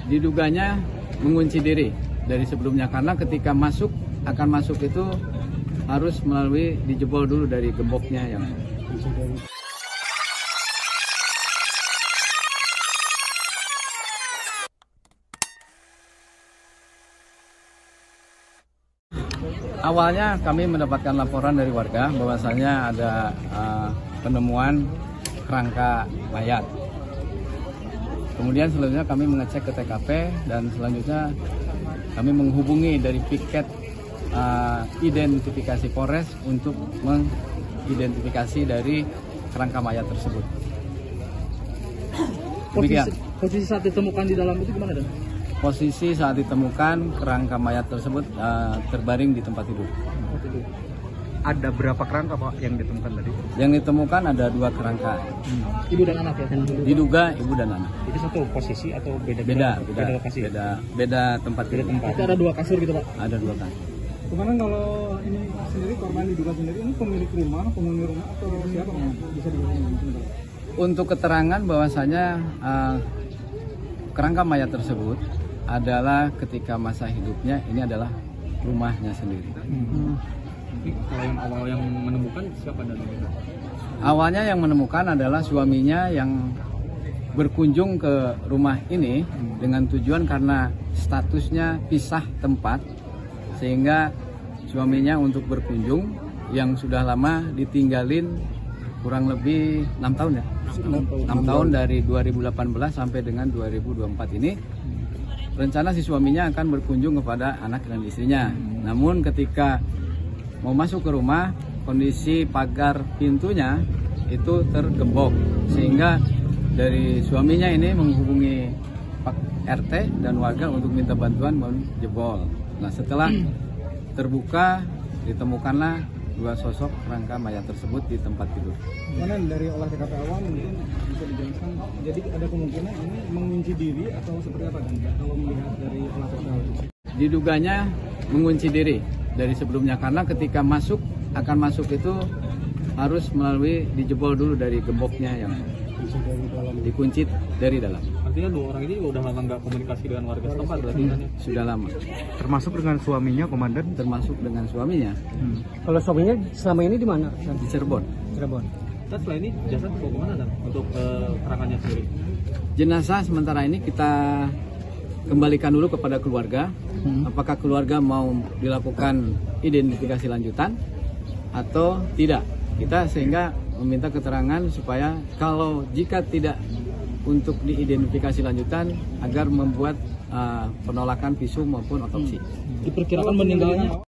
Diduganya mengunci diri dari sebelumnya karena ketika akan masuk itu harus melalui dijebol dulu dari gemboknya yang awalnya kami mendapatkan laporan dari warga bahwasanya ada penemuan kerangka mayat. Kemudian selanjutnya kami mengecek ke TKP dan selanjutnya kami menghubungi dari piket identifikasi Polres untuk mengidentifikasi dari kerangka mayat tersebut. Posisi saat ditemukan di dalam itu gimana, Dan? Posisi saat ditemukan kerangka mayat tersebut terbaring di tempat tidur. Ada berapa kerangka Pak yang ditemukan tadi? Yang ditemukan ada 2 kerangka. Ibu dan anak ya? Diduga ibu dan anak. Itu satu posisi atau beda lokasi? Beda tempat tidur. Itu ada 2 kasur gitu Pak? Ada 2 kasur. Kemarin kalau ini sendiri korban diduga sendiri ini pemilik rumah, penghuni rumah atau siapa bisa dibilang? Untuk keterangan bahwasanya kerangka mayat tersebut adalah ketika masa hidupnya ini adalah rumahnya sendiri. Kalau yang awal yang menemukan siapa dan itu? Awalnya yang menemukan adalah suaminya yang berkunjung ke rumah ini dengan tujuan karena statusnya pisah tempat sehingga suaminya untuk berkunjung yang sudah lama ditinggalin kurang lebih 6 tahun ya. 6 tahun dari 2018 sampai dengan 2024 ini. Rencana si suaminya akan berkunjung kepada anak dan istrinya. Namun ketika mau masuk ke rumah, kondisi pagar pintunya itu tergembok sehingga dari suaminya ini menghubungi Pak RT dan warga untuk minta bantuan menjebol. Nah, setelah terbuka ditemukanlah 2 sosok kerangka mayat tersebut di tempat tidur. Mana dari olah TKP awal mungkin bisa dijelaskan, jadi ada kemungkinan ini mengunci diri atau seperti apa Dan? Kalau melihat dari olah TKP awal? Diduganya mengunci diri dari sebelumnya karena ketika akan masuk itu harus melalui dijebol dulu dari gemboknya yang dikunci dari dalam. Artinya 2 orang ini udah lama nggak komunikasi dengan warga setempat berarti kan ya? Sudah lama. Termasuk dengan suaminya, Komandan? Termasuk dengan suaminya. Kalau suaminya selama ini di mana? Di Cirebon. Dan setelah ini jasad dibawa kemana Dan untuk keterangannya sendiri? Jenazah sementara ini kita kembalikan dulu kepada keluarga. Apakah keluarga mau dilakukan identifikasi lanjutan atau tidak? Kita sehingga meminta keterangan supaya kalau jika tidak untuk diidentifikasi lanjutan agar membuat penolakan visum maupun otopsi. Diperkirakan meninggalnya